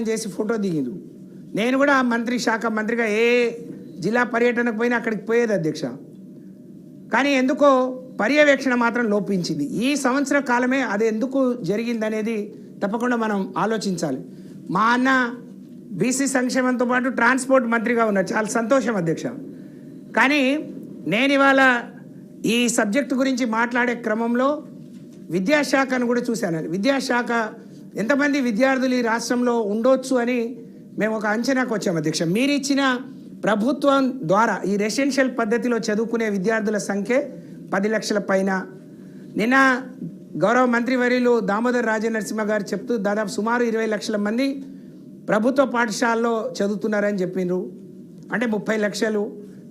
చేసి ఫోటో దిగిండు. నేను కూడా మంత్రి శాఖ మంత్రిగా ఏ జిల్లా పర్యటనకు పోయినా అక్కడికి పోయేది అధ్యక్ష. కానీ ఎందుకో పర్యవేక్షణ మాత్రం లోపించింది. ఈ సంవత్సర కాలమే అది ఎందుకు జరిగిందనేది తప్పకుండా మనం ఆలోచించాలి. మా అన్న బీసీ సంక్షేమంతో పాటు ట్రాన్స్పోర్ట్ మంత్రిగా ఉన్నారు, చాలా సంతోషం అధ్యక్ష. కానీ నేను ఇవాళ ఈ సబ్జెక్టు గురించి మాట్లాడే క్రమంలో విద్యాశాఖను కూడా చూశాను. విద్యాశాఖ ఎంతమంది విద్యార్థులు ఈ రాష్ట్రంలో ఉండొచ్చు అని మేము ఒక అంచనాకు వచ్చాము అధ్యక్ష. మీరు ఇచ్చిన ప్రభుత్వం ద్వారా ఈ రెసిడెన్షియల్ పద్ధతిలో చదువుకునే విద్యార్థుల సంఖ్య 10 లక్షల పైన. నిన్న గౌరవ మంత్రివర్యులు దామోదర్ రాజనరసింహ గారు చెప్తూ దాదాపు సుమారు 20 లక్షల మంది ప్రభుత్వ పాఠశాలలో చదువుతున్నారని చెప్పిండ్రు. అంటే 30 లక్షలు.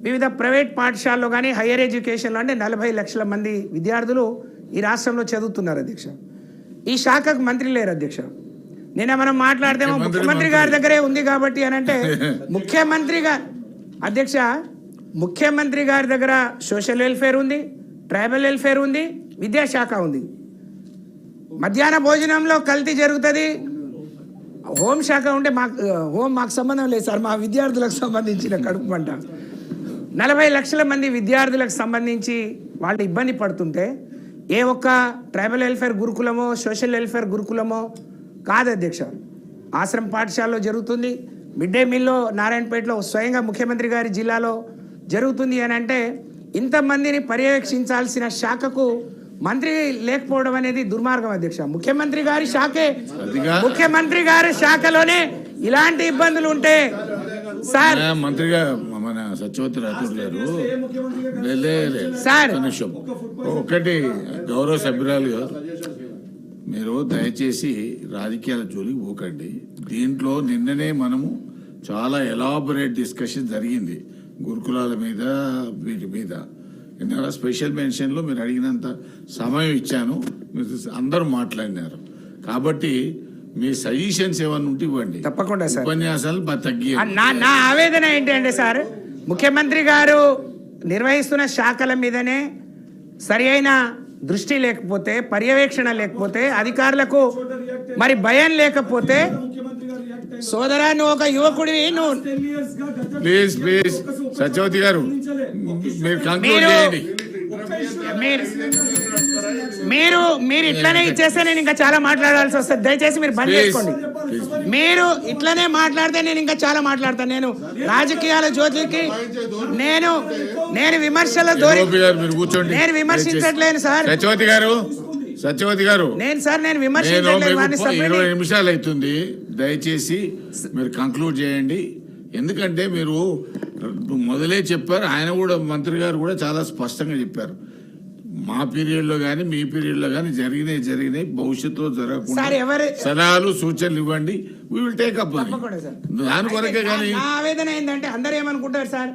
వివిధ ప్రైవేట్ పాఠశాలలో కానీ హయ్యర్ ఎడ్యుకేషన్లో అంటే 40 లక్షల మంది విద్యార్థులు ఈ రాష్ట్రంలో చదువుతున్నారు అధ్యక్ష. ఈ శాఖకు మంత్రి లేరు అధ్యక్ష. నిన్న మనం మాట్లాడితేమో ముఖ్యమంత్రి గారి దగ్గరే ఉంది కాబట్టి అని అంటే ముఖ్యమంత్రి గారు అధ్యక్ష, ముఖ్యమంత్రి గారి దగ్గర సోషల్ వెల్ఫేర్ ఉంది, ట్రైబల్ వెల్ఫేర్ ఉంది, విద్యాశాఖ ఉంది. మధ్యాహ్న భోజనంలో కల్తీ జరుగుతుంది. హోంశాఖ ఉంటే మాకు సంబంధం లేదు సార్, మా విద్యార్థులకు సంబంధించిన కడుపు పంట. 40 లక్షల మంది విద్యార్థులకు సంబంధించి వాళ్ళు ఇబ్బంది పడుతుంటే ఏ ఒక్క ట్రైబల్ వెల్ఫేర్ గురుకులమో సోషల్ వెల్ఫేర్ గురుకులమో కాదు అధ్యక్ష. ఆశ్రమ పాఠశాలలో జరుగుతుంది, మిడ్ డే మీల్లో నారాయణపేటలో స్వయంగా ముఖ్యమంత్రి గారి జిల్లాలో జరుగుతుంది అని అంటే ఇంతమందిని పర్యవేక్షించాల్సిన శాఖకు మంత్రి లేకపోవడం అనేది దుర్మార్గం అధ్యక్ష. ముఖ్యమంత్రి గారి శాఖలోనే ఇలాంటి ఇబ్బందులు ఉంటే సార్ మంత్రిగా మన సత్యవతి రాథోడ్ గారు సార్ ఒకటి గౌరవ సభ్యురాలు గారు, మీరు దయచేసి రాజకీయాల జోలికి పోకండి. దీంట్లో నిన్ననే మనము చాలా ఎలాబొరేట్ డిస్కషన్ జరిగింది గురుకులాల మీద, వీటి మీద. నిన్న స్పెషల్ మెన్షన్లో మీరు అడిగినంత సమయం ఇచ్చాను, మీరు అందరూ మాట్లాడినారు. కాబట్టి మీ సజెషన్స్ ఏమన్నా ఉంటే ఇవ్వండి తప్పకుండా సార్. ఉపన్యాసాలు తగ్గి నా ఆవేదన ఏంటంటే సార్, ముఖ్యమంత్రి గారు నిర్వహిస్తున్న శాఖల మీదనే సరి అయిన దృష్టి లేకపోతే, పర్యవేక్షణ లేకపోతే, అధికారులకు మరి భయం లేకపోతే, సోదరా నువ్వు ఒక యువకుడివి, నువ్వు ప్లీజ్ సత్యవతి గారు మీరు కంక్లూడ్ చేయండి. మీరు ఇట్లానే ఇచ్చేస్తే నేను ఇంకా చాలా మాట్లాడాల్సి వస్తుంది. దయచేసి మీరు బంద్ చేసుకోండి. మీరు ఇట్లనే మాట్లాడితే నేను ఇంకా చాలా మాట్లాడతాను. నేను రాజకీయాల జ్యోతికి నేను విమర్శల నేను విమర్శించట్లేను సార్. సత్యవతి గారు నేను విమర్శించట్లేదు. 20 నిమిషాలు అవుతుంది, దయచేసి మీరు కంక్లూడ్ చేయండి. ఎందుకంటే మీరు మొదలే చెప్పారు, ఆయన కూడా మంత్రి గారు కూడా చాలా స్పష్టంగా చెప్పారు. మా పీరియడ్ లో గానీ మీ పీరియడ్ లో గానీ జరిగినాయి భవిష్యత్తులో జరగకుండా సలహాలు సూచనలు ఇవ్వండి. We will take up. దాని కొరకే కానీ ఆవేదన ఏంటంటే అందరూ ఏమనుకుంటారు సార్,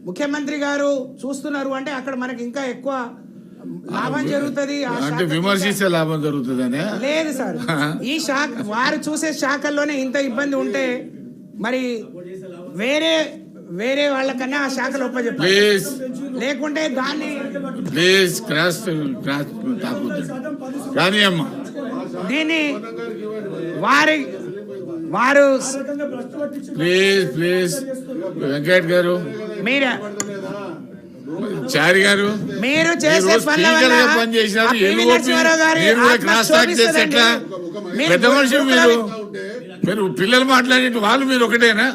ముఖ్యమంత్రి గారు చూస్తున్నారు అంటే అక్కడ మనకి ఇంకా ఎక్కువ లాభం జరుగుతుంది అంటే విమర్శిస్తే లాభం జరుగుతుంది అనే లేదు సార్. ఈ శాఖ వారు చూసే శాఖల్లోనే ఇంత ఇబ్బంది ఉంటే మరి వేరే వాళ్ళకన్నా ఆ శాఖలు ఒప్పచెప్పాలి. లేకుంటే దాన్ని ప్లీజ్ క్రాస్ కానీ అమ్మా దీన్ని వారు ప్లీజ్ వెంకట్ గారు, మీరే చారి గారు, మీరు చేసే పని చేసినారు. పెద్ద మనుషులు మీరు పిల్లలు మాట్లాడే వాళ్ళు మీరు ఒకటేనా?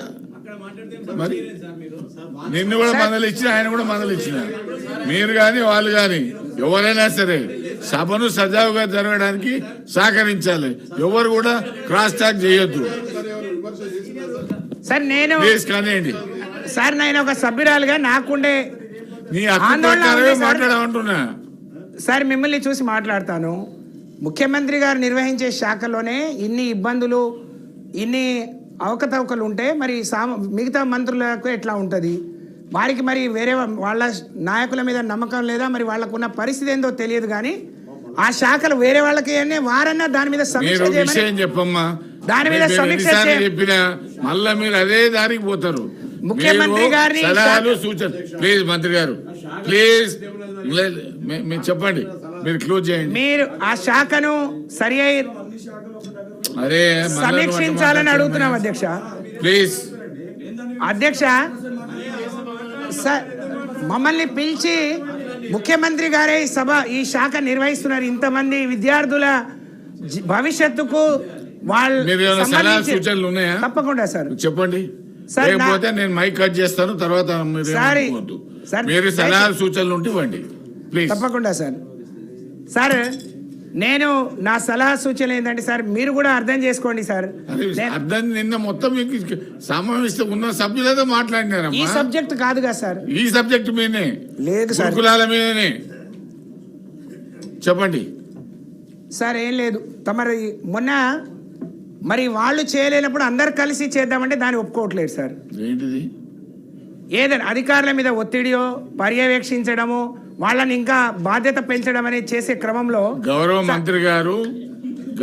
మరి నిన్ను కూడా మందలు ఇచ్చిన, ఆయన కూడా మందలు ఇచ్చిన, మీరు కానీ వాళ్ళు కానీ ఎవరైనా సరే సభను సజావుగా జరగడానికి సహకరించాలి. ఎవరు కూడా క్రాస్ టాక్ చేయొద్దు సార్. నేను కానివ్వండి సార్, నేను ఒక సభ్యురాలుగా నాకుండే మాట్లాడమంటున్నా సార్, మిమ్మల్ని చూసి మాట్లాడతాను. ముఖ్యమంత్రి గారు నిర్వహించే శాఖలోనే ఇన్ని ఇబ్బందులు, ఇన్ని అవకతవకలు ఉంటే మరి మిగతా మంత్రులకు ఎట్లా ఉంటుంది? వారికి మరి వేరే వాళ్ళ నాయకుల మీద నమ్మకం లేదా? మరి వాళ్ళకున్న పరిస్థితి ఏందో తెలియదు. కానీ ఆ శాఖలు వేరే వాళ్ళకి వారన్నా దాని మీద చెప్పమ్మా, దాని మీద సమీక్ష చెప్పినా మళ్ళా మీరు అదే దారికి పోతారు. ముఖ్యమంత్రి గారిని సలహాలు సూచన ప్లీజ్ మంత్రి గారు ప్లీజ్ మీరు చెప్పండి, మీరు క్లోజ్ చేయండి. మీరు ఆ శాఖను సరి అరే సమీక్షించాలని అడుగుతున్నాం అధ్యక్ష. ప్లీజ్ అధ్యక్ష, సార్ మమ్మల్ని పిలిచి ముఖ్యమంత్రి గారే ఈ శాఖ నిర్వహిస్తున్నారు. ఇంతమంది విద్యార్థుల భవిష్యత్తుకు మీరు ఏమైనా సలహా సూచనలు ఉన్నాయా? తప్పకుండా సార్ చెప్పండి. సార్, లేకపోతే నేను మైక్ కట్ చేస్తాను. తర్వాత మీరు సలహా సూచనలు ఉంటే ఇవ్వండి ప్లీజ్. తప్పకుండా సార్. సార్ నేను నా సలహా సూచనలు ఏంటంటే సార్, మీరు కూడా అర్థం చేసుకోండి సార్. అర్థం నిన్న మొత్తం సమావేశం ఉన్న సభ్యులతో మాట్లాడినారు. ఈ సబ్జెక్ట్ కాదుగా సార్, ఈ సబ్జెక్ట్ మీదనే లేదు సార్, కులాల మీదనే చెప్పండి సార్. ఏం లేదు, తమరి మొన్న మరి వాళ్ళు చేయలేనప్పుడు అందరు కలిసి చేద్దామంటే దాన్ని ఒప్పుకోవట్లేదు సార్. ఏంటిది? ఏదైనా అధికారుల మీద ఒత్తిడియో పర్యవేక్షించడము, వాళ్ళని ఇంకా బాధ్యత పెంచడం అనేది చేసే క్రమంలో గౌరవ మంత్రి గారు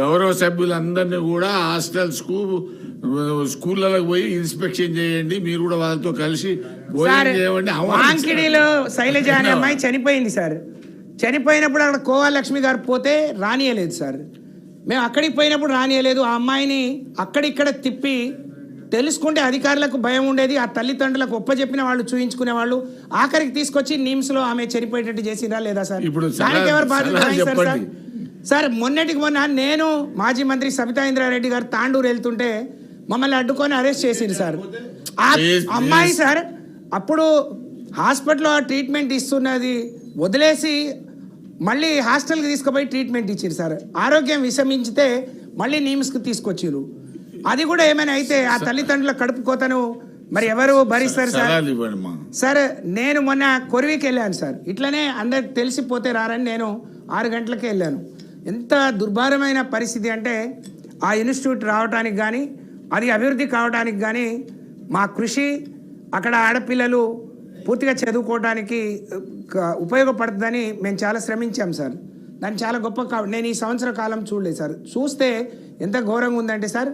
గౌరవ సభ్యులందరినీ కూడా హాస్టల్స్ కు స్కూళ్ళకి పోయి ఇన్స్పెక్షన్ చేయండి. మీరు కూడా వాళ్ళతో కలిసి వాంకిడిలో శైలజ అనే అమ్మాయి చనిపోయింది సార్. చనిపోయినప్పుడు అక్కడ కోవా లక్ష్మి గారు పోతే రానియలేదు సార్. మేము అక్కడికి పోయినప్పుడు రానియలేదు. ఆ అమ్మాయిని అక్కడిక్కడ తిప్పి తెలుసుకుంటే అధికారులకు భయం ఉండేది. ఆ తల్లిదండ్రులకు ఒప్పజెప్పిన వాళ్ళు చూయించుకునే వాళ్ళు. ఆఖరికి తీసుకొచ్చి నిమ్స్ లో ఆమె చనిపోయేటట్టు చేసిరా లేదా సార్? దానికి ఎవరు బాధ్యత? సార్ మొన్నటికి మొన్న నేను మాజీ మంత్రి సబితా ఇంద్రారెడ్డి గారు తాండూరు వెళ్తుంటే మమ్మల్ని అడ్డుకొని అరెస్ట్ చేసింది సార్. ఆ అమ్మాయి సార్ అప్పుడు హాస్పిటల్లో ట్రీట్మెంట్ ఇస్తున్నది వదిలేసి మళ్ళీ హాస్టల్కి తీసుకుపోయి ట్రీట్మెంట్ ఇచ్చారు సార్. ఆరోగ్యం విషమించితే మళ్ళీ నిమ్స్కి తీసుకొచ్చారు. అది కూడా ఏమైనా అయితే ఆ తల్లిదండ్రుల కడుపు కోతను మరి ఎవరు భరిస్తారు సార్? సార్ నేను మొన్న కొరివికి వెళ్ళాను సార్. ఇట్లనే అందరికి తెలిసిపోతే రారని నేను 6 గంటలకే వెళ్ళాను. ఎంత దుర్భరమైన పరిస్థితి అంటే ఆ ఇన్స్టిట్యూట్ రావడానికి కానీ అది అభివృద్ధి కావడానికి కానీ మా కృషి, అక్కడ ఆడపిల్లలు పూర్తిగా చదువుకోవడానికి ఉపయోగపడుతుందని మేము చాలా శ్రమించాం సార్. దాన్ని చాలా గొప్ప నేను ఈ సంవత్సర కాలం చూడలేదు సార్. చూస్తే ఎంత ఘోరంగా ఉందంటే సార్,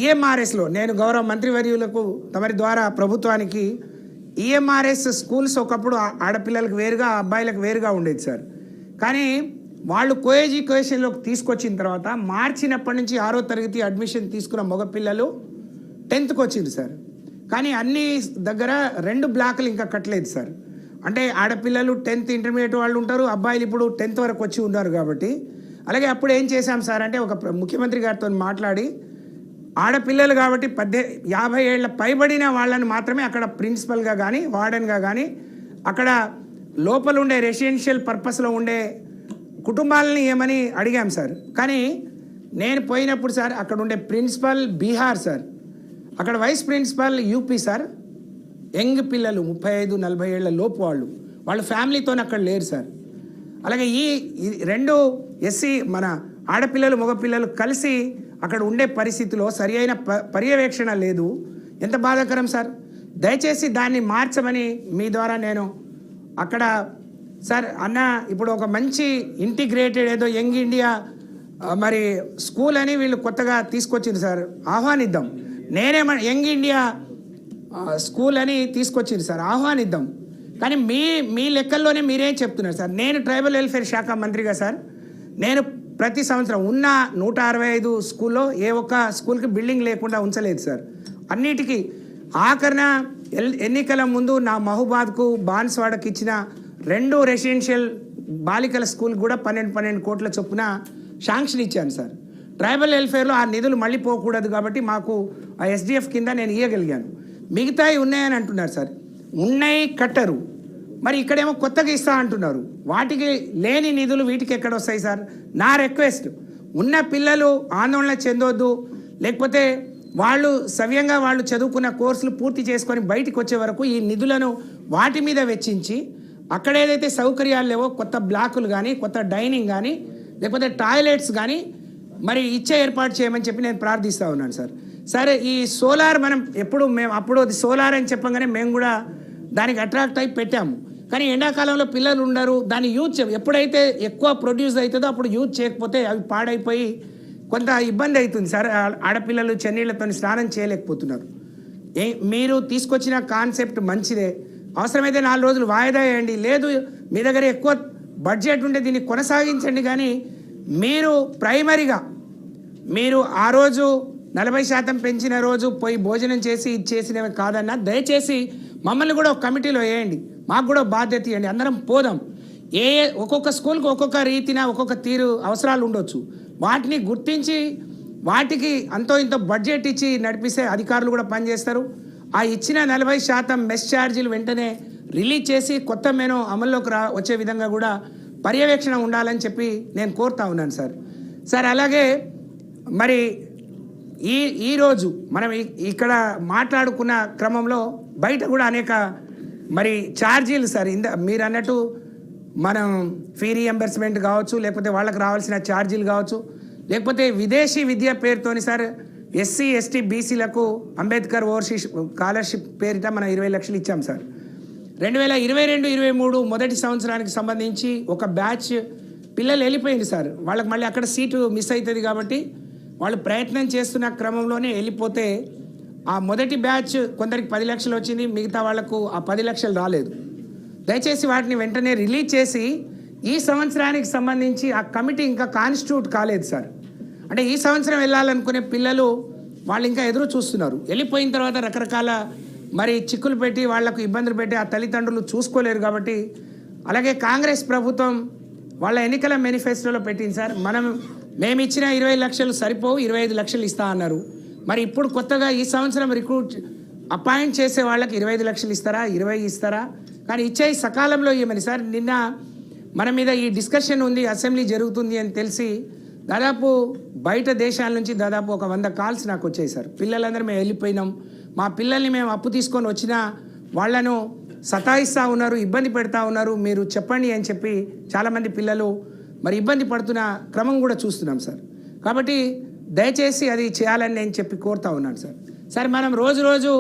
ఈఎంఆర్ఎస్లో నేను గౌరవ మంత్రివర్యులకు తమరి ద్వారా ప్రభుత్వానికి ఈఎంఆర్ఎస్ స్కూల్స్ ఒకప్పుడు ఆడపిల్లలకు వేరుగా అబ్బాయిలకు వేరుగా ఉండేది సార్. కానీ వాళ్ళు కోఎడ్యుకేషన్లోకి తీసుకొచ్చిన తర్వాత మార్చినప్పటి నుంచి 6వ తరగతి అడ్మిషన్ తీసుకున్న మగపిల్లలు 10th వచ్చింది సార్. కానీ అన్ని దగ్గర 2 బ్లాకులు ఇంకా కట్టలేదు సార్. అంటే ఆడపిల్లలు 10th ఇంటర్మీడియట్ వాళ్ళు ఉంటారు, అబ్బాయిలు ఇప్పుడు 10th వరకు వచ్చి ఉన్నారు కాబట్టి. అలాగే అప్పుడు ఏం చేశాం సార్ అంటే ఒక ముఖ్యమంత్రి గారితో మాట్లాడి ఆడపిల్లలు కాబట్టి 50 ఏళ్ల పైబడిన వాళ్ళని మాత్రమే అక్కడ ప్రిన్సిపల్గా కానీ వార్డెన్గా కానీ అక్కడ లోపల ఉండే రెసిడెన్షియల్ పర్పస్లో ఉండే కుటుంబాలని ఏమని అడిగాం సార్. కానీ నేను పోయినప్పుడు సార్ అక్కడ ఉండే ప్రిన్సిపల్ బీహార్ సార్, అక్కడ vice principal UP sir. Young పిల్లలు 35-40 ఏళ్ల లోపు వాళ్ళ ఫ్యామిలీతో అక్కడ లేరు సార్. అలాగే ఈ 2 ఎస్సీ మన ఆడపిల్లలు మగపిల్లలు కలిసి అక్కడ ఉండే పరిస్థితిలో సరి అయిన పర్యవేక్షణ లేదు. ఎంత బాధాకరం సార్. దయచేసి దాన్ని మార్చమని మీ ద్వారా నేను అక్కడ సార్ అన్న ఇప్పుడు ఒక మంచి ఇంటిగ్రేటెడ్ ఏదో యంగ్ ఇండియా మరి స్కూల్ అని వీళ్ళు కొత్తగా తీసుకొచ్చింది సార్, ఆహ్వానిద్దాం. యంగ్ ఇండియా స్కూల్ అని తీసుకొచ్చింది సార్, ఆహ్వానిద్దాం. కానీ మీ లెక్కల్లోనే మీరేం చెప్తున్నారు సార్? నేను ట్రైబల్ వెల్ఫేర్ శాఖ మంత్రిగా సార్ నేను ప్రతి సంవత్సరం ఉన్న 165 స్కూల్లో ఏ ఒక్క స్కూల్కి బిల్డింగ్ లేకుండా ఉంచలేదు సార్. అన్నిటికీ ఆఖరణ ఎన్నికల ముందు నా మహబూబాద్కు బాన్స్వాడకి ఇచ్చిన 2 రెసిడెన్షియల్ బాలికల స్కూల్ కూడా 12 కోట్ల చొప్పున శాంక్షన్ ఇచ్చాను సార్. ట్రైబల్ వెల్ఫేర్లో ఆ నిధులు మళ్ళీ పోకూడదు కాబట్టి మాకు ఆ ఎస్డిఎఫ్ కింద నేను ఇవ్వగలిగాను. మిగతాయి ఉన్నాయని అంటున్నారు సార్. ఉన్నాయి కట్టరు, మరి ఇక్కడేమో కొత్తగా ఇస్తా అంటున్నారు. వాటికి లేని నిధులు వీటికి ఎక్కడ వస్తాయి సార్? నా రిక్వెస్ట్, ఉన్న పిల్లలు ఆందోళన చెందొద్దు, లేకపోతే వాళ్ళు సవ్యంగా వాళ్ళు చదువుకున్న కోర్సులు పూర్తి చేసుకొని బయటికి వచ్చే వరకు ఈ నిధులను వాటి మీద వెచ్చించి అక్కడ ఏదైతే సౌకర్యాలు లేవో కొత్త బ్లాకులు కానీ కొత్త డైనింగ్ కానీ లేకపోతే టాయిలెట్స్ కానీ మరి ఇచ్చే ఏర్పాటు చేయమని చెప్పి నేను ప్రార్థిస్తూ ఉన్నాను సార్. సరే, ఈ సోలార్ మనం మేము అప్పుడు అది సోలార్ అని చెప్పగానే మేము కూడా దానికి అట్రాక్ట్ అయి పెట్టాము. కానీ ఎండాకాలంలో పిల్లలు ఉండరు, దాన్ని యూజ్ ఎప్పుడైతే ఎక్కువ ప్రొడ్యూస్ అవుతుందో అప్పుడు యూజ్ చేయకపోతే అవి పాడైపోయి కొంత ఇబ్బంది అవుతుంది సార్. ఆడపిల్లలు చన్నీళ్లతో స్నానం చేయలేకపోతున్నారు. మీరు తీసుకొచ్చిన కాన్సెప్ట్ మంచిదే, అవసరమైతే 4 రోజులు వాయిదా వేయండి, లేదు మీ దగ్గర ఎక్కువ బడ్జెట్ ఉంటే దీన్ని కొనసాగించండి. కానీ మీరు ప్రైమరీగా మీరు ఆ రోజు 40% పెంచిన రోజు పోయి భోజనం చేసి ఇది చేసినవి కాదన్నా దయచేసి మమ్మల్ని కూడా ఒక కమిటీలో వేయండి, మాకు కూడా బాధ్యత ఇవ్వండి, అందరం పోదాం. ఒక్కొక్క స్కూల్కి ఒక్కొక్క రీతిన ఒక్కొక్క తీరు అవసరాలు ఉండొచ్చు, వాటిని గుర్తించి వాటికి అంతో ఇంతో బడ్జెట్ ఇచ్చి నడిపిస్తే అధికారులు కూడా పనిచేస్తారు. ఆ ఇచ్చిన 40% మెస్ ఛార్జీలు వెంటనే రిలీజ్ చేసి కొత్త మెనూ అమల్లోకి వచ్చే విధంగా కూడా పర్యవేక్షణ ఉండాలని చెప్పి నేను కోరుతా ఉన్నాను సార్. అలాగే మరి ఈరోజు మనం ఇక్కడ మాట్లాడుకున్న క్రమంలో బయట కూడా అనేక మరి ఛార్జీలు సార్, మీరు అన్నట్టు మనం ఫీ రియంబర్స్మెంట్ కావచ్చు, లేకపోతే వాళ్ళకి రావాల్సిన ఛార్జీలు కావచ్చు, లేకపోతే విదేశీ విద్య పేరుతోని సార్ ఎస్సీ ఎస్టీ బీసీలకు అంబేద్కర్ ఓవర్సీస్ స్కాలర్షిప్ పేరిట మనం 20 లక్షలు ఇచ్చాం సార్. 2022-23 మొదటి సంవత్సరానికి సంబంధించి ఒక బ్యాచ్ పిల్లలు వెళ్ళిపోయింది సార్. వాళ్ళకి మళ్ళీ అక్కడ సీటు మిస్ అవుతుంది కాబట్టి వాళ్ళు ప్రయత్నం చేస్తున్న క్రమంలోనే వెళ్ళిపోతే ఆ మొదటి బ్యాచ్ కొందరికి 10 లక్షలు వచ్చింది, మిగతా వాళ్లకు ఆ 10 లక్షలు రాలేదు. దయచేసి వాటిని వెంటనే రిలీజ్ చేసి ఈ సంవత్సరానికి సంబంధించి ఆ కమిటీ ఇంకా కాన్స్టిట్యూట్ కాలేదు సార్. అంటే ఈ సంవత్సరం వెళ్ళాలనుకునే పిల్లలు వాళ్ళు ఇంకా ఎదురు చూస్తున్నారు. వెళ్ళిపోయిన తర్వాత రకరకాల మరి చిక్కులు పెట్టి వాళ్లకు ఇబ్బందులు పెట్టి ఆ తల్లిదండ్రులు చూసుకోలేరు కాబట్టి, అలాగే కాంగ్రెస్ ప్రభుత్వం వాళ్ళ ఎన్నికల మేనిఫెస్టోలో పెట్టింది సార్, మేము ఇచ్చిన 20 లక్షలు సరిపోవు, 25 లక్షలు ఇస్తా అన్నారు. మరి ఇప్పుడు కొత్తగా ఈ సంవత్సరం అపాయింట్ చేసే వాళ్ళకి 25 లక్షలు ఇస్తారా, 20 ఇస్తారా? కానీ ఇచ్చేయి సకాలంలో ఇవ్వమని సార్. నిన్న మన మీద ఈ డిస్కషన్ ఉంది, అసెంబ్లీ జరుగుతుంది అని తెలిసి దాదాపు బయట దేశాల నుంచి దాదాపు ఒక 100 కాల్స్ నాకు వచ్చాయి సార్. పిల్లలందరూ మేము వెళ్ళిపోయినాం, మా పిల్లల్ని మేము అప్పు తీసుకొని వచ్చినా వాళ్లను సతాయిస్తూ ఉన్నారు, ఇబ్బంది పెడతా ఉన్నారు, మీరు చెప్పండి అని చెప్పి చాలామంది పిల్లలు మరి ఇబ్బంది పడుతున్న క్రమం కూడా చూస్తున్నాం సార్. కాబట్టి దయచేసి అది చేయాలని నేను చెప్పి కోరుతా ఉన్నాను సార్. మనం రోజు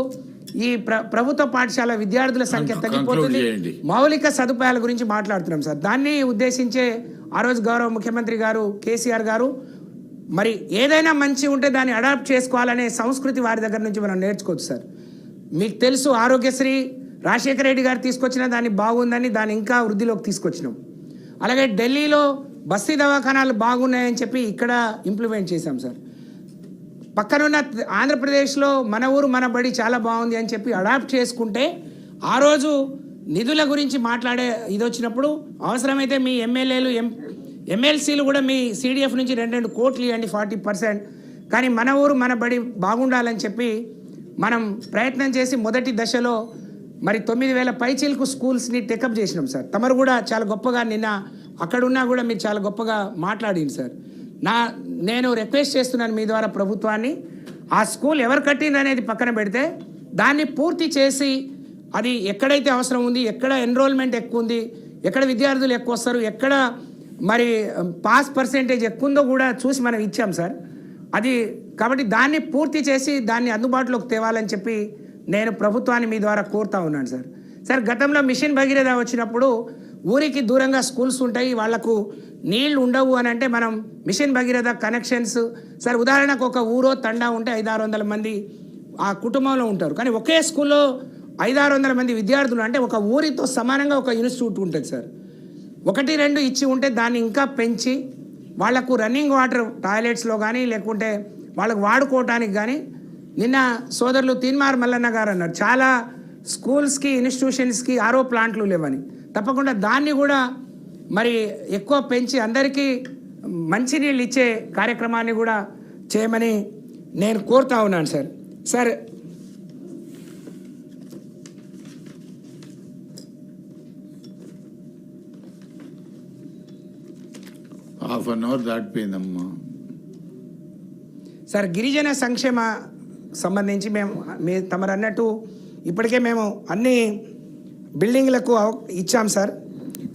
ఈ ప్రభుత్వ పాఠశాల విద్యార్థుల సంఖ్య తగ్గిపోతుంది, మౌలిక సదుపాయాల గురించి మాట్లాడుతున్నాం సార్. దాన్ని ఉద్దేశించే ఆ రోజు గౌరవ ముఖ్యమంత్రి గారు కేసీఆర్ గారు మరి ఏదైనా మంచి ఉంటే దాన్ని అడాప్ట్ చేసుకోవాలనే సంస్కృతి వారి దగ్గర నుంచి మనం నేర్చుకోవచ్చు సార్. మీకు తెలుసు, ఆరోగ్యశ్రీ రాజశేఖర రెడ్డి గారు తీసుకొచ్చిన దాన్ని బాగుందని దాన్ని ఇంకా వృద్ధిలోకి తీసుకొచ్చినాం. అలాగే ఢిల్లీలో బస్తీ దవాఖానాలు బాగున్నాయని చెప్పి ఇక్కడ ఇంప్లిమెంట్ చేశాం సార్. పక్కనున్న ఆంధ్రప్రదేశ్లో మన ఊరు మన బడి చాలా బాగుంది అని చెప్పి అడాప్ట్ చేసుకుంటే ఆ రోజు నిధుల గురించి మాట్లాడే ఇది వచ్చినప్పుడు అవసరమైతే మీ ఎమ్మెల్యేలు ఎమ్మెల్సీలు కూడా మీ CDF నుంచి 2 కోట్లు ఇవ్వండి 40%, కానీ మన ఊరు మన బడి బాగుండాలని చెప్పి మనం ప్రయత్నం చేసి మొదటి దశలో మరి 9,000 పైచీలకు స్కూల్స్ని టేకప్ చేసినాం సార్. తమరు కూడా చాలా గొప్పగా నిన్న అక్కడున్నా కూడా మీరు చాలా గొప్పగా మాట్లాడింది సార్. నేను రిక్వెస్ట్ చేస్తున్నాను మీ ద్వారా ప్రభుత్వాన్ని, ఆ స్కూల్ ఎవరు కట్టింది అనేది పక్కన పెడితే దాన్ని పూర్తి చేసి అది ఎక్కడైతే అవసరం ఉంది, ఎక్కడ ఎన్రోల్మెంట్ ఎక్కువ ఉంది, ఎక్కడ విద్యార్థులు ఎక్కువ వస్తారు, ఎక్కడ మరి పాస్ పర్సెంటేజ్ ఎక్కువ ఉందో కూడా చూసి మనం ఇచ్చాం సార్. అది కాబట్టి దాన్ని పూర్తి చేసి దాన్ని అందుబాటులోకి తేవాలని చెప్పి నేను ప్రభుత్వాన్ని మీ ద్వారా కోరుతా ఉన్నాను సార్. గతంలో మిషన్ భగీరథ వచ్చినప్పుడు ఊరికి దూరంగా స్కూల్స్ ఉంటాయి, వాళ్లకు నీళ్లు ఉండవు అని అంటే మనం మిషన్ భగీరథ కనెక్షన్స్ సార్, ఉదాహరణకు ఒక ఊరో తండా ఉంటే 500-600 మంది ఆ కుటుంబంలో ఉంటారు, కానీ ఒకే స్కూల్లో 500-600 మంది విద్యార్థులు అంటే ఒక ఊరితో సమానంగా ఒక ఇన్స్టిట్యూట్ ఉంటుంది సార్. 1-2 ఇచ్చి ఉంటే దాన్ని ఇంకా పెంచి వాళ్లకు రన్నింగ్ వాటర్ టాయిలెట్స్లో కానీ లేకుంటే వాళ్ళకు వాడుకోవటానికి కానీ, నిన్న సోదరులు తీన్మార్ మల్లన్న గారు అన్నారు చాలా స్కూల్స్కి ఇన్స్టిట్యూషన్స్కి ఆరో ప్లాంట్లు లేవని, తప్పకుండా దాన్ని కూడా మరి ఎక్కువ పెంచి అందరికీ మంచినీళ్ళు ఇచ్చే కార్యక్రమాన్ని కూడా చేయమని నేను కోరుతా ఉన్నాను సార్. హాఫ్ అన్ అవర్ దాటిపోయిందమ్మా సార్. గిరిజన సంక్షేమ సంబంధించి తమరు అన్నట్టు ఇప్పటికే మేము అన్ని బిల్డింగ్లకు ఇచ్చాం సార్,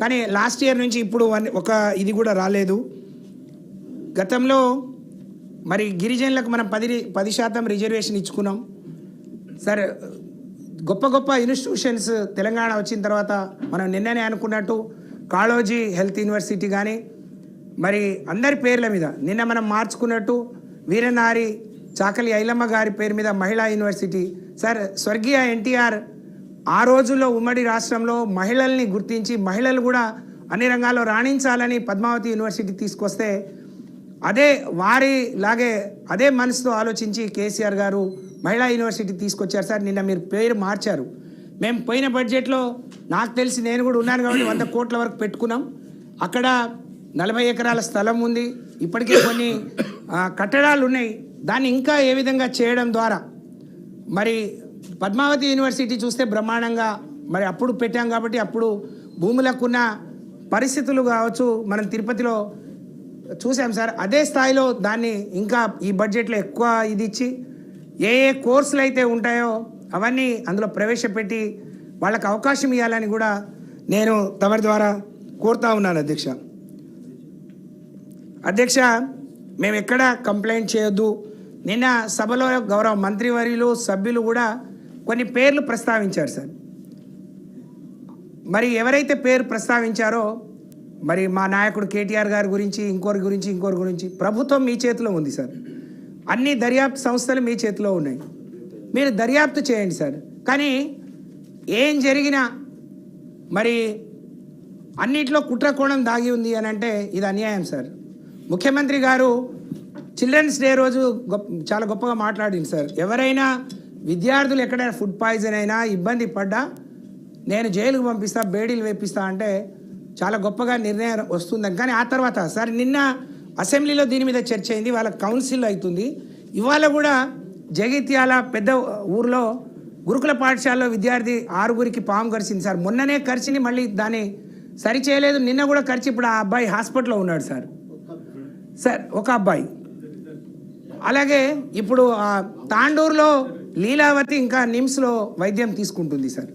కానీ లాస్ట్ ఇయర్ నుంచి ఇప్పుడు ఒక ఇది కూడా రాలేదు. గతంలో మరి గిరిజనులకు మనం 10% రిజర్వేషన్ ఇచ్చుకున్నాం సార్. గొప్ప ఇన్స్టిట్యూషన్స్ తెలంగాణ వచ్చిన తర్వాత మనం నిన్ననే అనుకున్నట్టు కాళోజీ హెల్త్ యూనివర్సిటీ కానీ మరి అందరి పేర్ల మీద నిన్న మనం మార్చుకున్నట్టు వీరనారి చాకలి ఐలమ్మ గారి పేరు మీద మహిళా యూనివర్సిటీ సార్. స్వర్గీయ ఎన్టీఆర్ ఆ రోజుల్లో ఉమ్మడి రాష్ట్రంలో మహిళల్ని గుర్తించి మహిళలు కూడా అన్ని రంగాల్లో రాణించాలని పద్మావతి యూనివర్సిటీ తీసుకొస్తే అదే వారిలాగే అదే మనసుతో ఆలోచించి కేసీఆర్ గారు మహిళా యూనివర్సిటీ తీసుకొచ్చారు సార్. నిన్న మీరు పేరు మార్చారు. మేము పోయిన బడ్జెట్లో నాకు తెలిసి నేను కూడా ఉన్నాను కాబట్టి 100 కోట్ల వరకు పెట్టుకున్నాం. అక్కడ 40 ఎకరాల స్థలం ఉంది. ఇప్పటికే కొన్ని కట్టడాలు ఉన్నాయి. దాన్ని ఇంకా ఏ విధంగా చేయడం ద్వారా మరి పద్మావతి యూనివర్సిటీ చూస్తే బ్రహ్మాండంగా మరి అప్పుడు పెట్టాం కాబట్టి అప్పుడు భూములకున్న పరిస్థితులు కావచ్చు మనం తిరుపతిలో చూసాం సార్. అదే స్థాయిలో దాన్ని ఇంకా ఈ బడ్జెట్లో ఎక్కువ ఇది ఇచ్చి ఏ ఏ కోర్సులు అయితే ఉంటాయో అవన్నీ అందులో ప్రవేశపెట్టి వాళ్ళకి అవకాశం ఇవ్వాలని కూడా నేను తమరి ద్వారా కోరుతా ఉన్నాను అధ్యక్ష. అధ్యక్ష, మేము ఎక్కడ కంప్లైంట్ చేయొద్దు. నిన్న సభలో గౌరవ మంత్రివర్యులు సభ్యులు కూడా కొన్ని పేర్లు ప్రస్తావించారు సార్. మరి ఎవరైతే పేరు ప్రస్తావించారో మరి మా నాయకుడు కేటీఆర్ గారి గురించి ఇంకోరి గురించి ప్రభుత్వం మీ చేతిలో ఉంది సార్. అన్ని దర్యాప్తు సంస్థలు మీ చేతిలో ఉన్నాయి. మీరు దర్యాప్తు చేయండి సార్. కానీ ఏం జరిగినా మరి అన్నిట్లో కుట్రకోణం దాగి ఉంది అని అంటే ఇది అన్యాయం సార్. ముఖ్యమంత్రి గారు చిల్డ్రన్స్ డే రోజు చాలా గొప్పగా మాట్లాడింది సార్. ఎవరైనా విద్యార్థులు ఎక్కడైనా ఫుడ్ పాయిజన్ అయినా ఇబ్బంది పడ్డా నేను జైలుకు పంపిస్తా, బేడీలు వేపిస్తా అంటే చాలా గొప్పగా నిర్ణయం వస్తుందని. కానీ ఆ తర్వాత సార్ నిన్న అసెంబ్లీలో దీని మీద చర్చ అయింది, వాళ్ళ కౌన్సిల్ అవుతుంది. ఇవాళ కూడా జగిత్యాల పెద్ద ఊర్లో గురుకుల పాఠశాలలో విద్యార్థి 6గురికి పాము కరిచింది సార్. మొన్ననే కరిచిని మళ్ళీ దాన్ని సరి చేయలేదు. నిన్న కూడా కరిచి ఇప్పుడు ఆ అబ్బాయి హాస్పిటల్లో ఉన్నాడు సార్. ఒక అబ్బాయి. అలాగే ఇప్పుడు తాండూరులో లీలావతి ఇంకా నిమ్స్లో వైద్యం తీసుకుంటుంది సార్.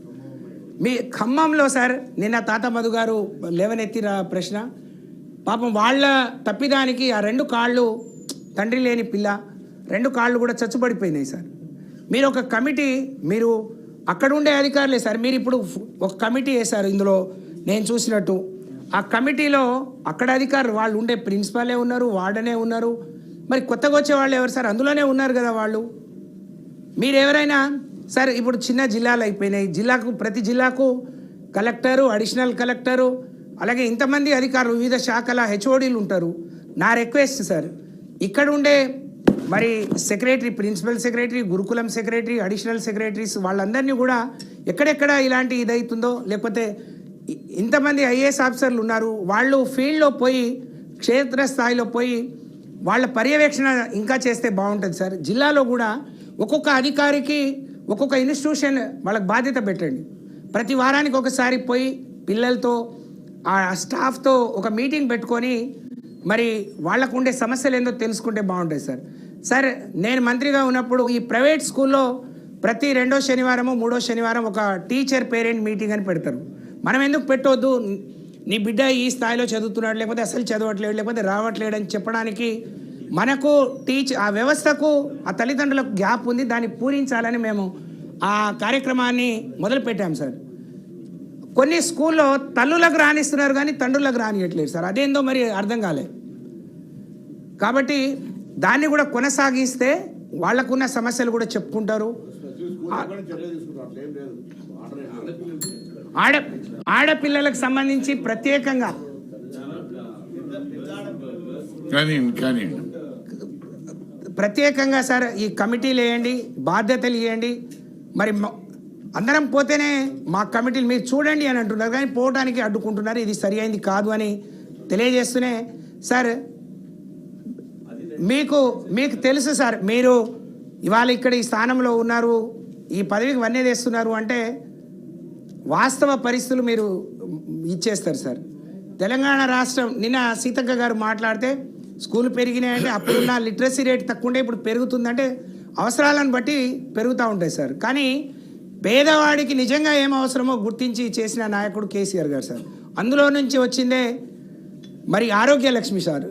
మీ ఖమ్మంలో సార్ నిన్న తాత మధు గారు లేవనెత్తిన ప్రశ్న, పాపం వాళ్ళ తప్పిదానికి ఆ 2 కాళ్ళు, తండ్రి లేని పిల్ల 2 కాళ్ళు కూడా చచ్చుబడిపోయినాయి సార్. మీరు ఒక కమిటీ, మీరు అక్కడ ఉండే అధికారులే సార్, మీరు ఇప్పుడు ఒక కమిటీ వేశారు. ఇందులో నేను చూసినట్టు ఆ కమిటీలో అక్కడ అధికారులు వాళ్ళు ఉండే ప్రిన్సిపాలే ఉన్నారు, వార్డనే ఉన్నారు. మరి కొత్తగా వచ్చే వాళ్ళు ఎవరు సార్? అందులోనే ఉన్నారు కదా వాళ్ళు. మీరు ఎవరైనా సార్ ఇప్పుడు చిన్న జిల్లాలు అయిపోయినాయి. ప్రతి జిల్లాకు కలెక్టరు, అడిషనల్ కలెక్టరు, అలాగే ఇంతమంది అధికారులు వివిధ శాఖల హెచ్ఓడీలు ఉంటారు. నా రిక్వెస్ట్ సార్, ఇక్కడ ఉండే మరి సెక్రటరీ, ప్రిన్సిపల్ సెక్రటరీ, గురుకులం సెక్రటరీ, అడిషనల్ సెక్రటరీస్ వాళ్ళందరినీ కూడా ఎక్కడెక్కడ ఇలాంటి ఇదవుతుందో, లేకపోతే ఇంతమంది ఐఏఎస్ ఆఫీసర్లు ఉన్నారు, వాళ్ళు ఫీల్డ్లో పోయి క్షేత్రస్థాయిలో పోయి వాళ్ళ పర్యవేక్షణ ఇంకా చేస్తే బాగుంటుంది సార్. జిల్లాలో కూడా ఒక్కొక్క అధికారికి ఒక్కొక్క ఇన్స్టిట్యూషన్ వాళ్ళకి బాధ్యత పెట్టండి. ప్రతి వారానికి ఒకసారి పోయి పిల్లలతో ఆ స్టాఫ్తో ఒక మీటింగ్ పెట్టుకొని మరి వాళ్ళకు ఉండే సమస్యలు ఏందో తెలుసుకుంటే బాగుంటుంది సార్. సార్ నేను మంత్రిగా ఉన్నప్పుడు ఈ ప్రైవేట్ స్కూల్లో ప్రతి 2వ శనివారము 3వ శనివారం ఒక టీచర్ పేరెంట్ మీటింగ్ అని పెడతారు. మనం ఎందుకు పెట్టవద్దు? నీ బిడ్డ ఈ స్థాయిలో చదువుతున్నాడు, లేకపోతే అసలు చదవట్లేడు, లేకపోతే రావట్లేడు అని చెప్పడానికి మనకు ఆ వ్యవస్థకు ఆ తల్లిదండ్రులకు గ్యాప్ ఉంది. దాన్ని పూరించాలని మేము ఆ కార్యక్రమాన్ని మొదలుపెట్టాం సార్. కొన్ని స్కూల్లో తల్లులకు రానిస్తున్నారు కానీ తండ్రులకు రానియట్లేదు సార్. అదేందో మరి అర్థం కాలే. కాబట్టి దాన్ని కూడా కొనసాగిస్తే వాళ్ళకున్న సమస్యలు కూడా చెప్పుకుంటారు. ఆడపిల్లలకు సంబంధించి ప్రత్యేకంగా ప్రత్యేకంగా సార్ ఈ కమిటీలు వేయండి, బాధ్యతలు ఇవ్వండి. మరి అందరం పోతేనే మా కమిటీలు మీరు చూడండి అని అంటున్నారు, కానీ పోవడానికి అడ్డుకుంటున్నారు. ఇది సరి అయింది కాదు అని తెలియజేస్తూనే సార్, మీకు తెలుసు సార్, మీరు ఇవాళ ఇక్కడ ఈ స్థానంలో ఉన్నారు, ఈ పదవికి వన్నె తెస్తున్నారు అంటే వాస్తవ పరిస్థితులు మీరు ఇచ్చేస్తారు సార్. తెలంగాణ రాష్ట్రం నిన్న సీతక్క గారు మాట్లాడితే స్కూల్ పెరిగినాయంటే అప్పుడున్న లిటరసీ రేట్ తక్కువ ఉంటే ఇప్పుడు పెరుగుతుందంటే అవసరాలను బట్టి పెరుగుతూ ఉంటాయి సార్. కానీ పేదవాడికి నిజంగా ఏం అవసరమో గుర్తించి చేసిన నాయకుడు కేసీఆర్ గారు సార్. అందులో నుంచి వచ్చిందే మరి ఆరోగ్య లక్ష్మి సార్.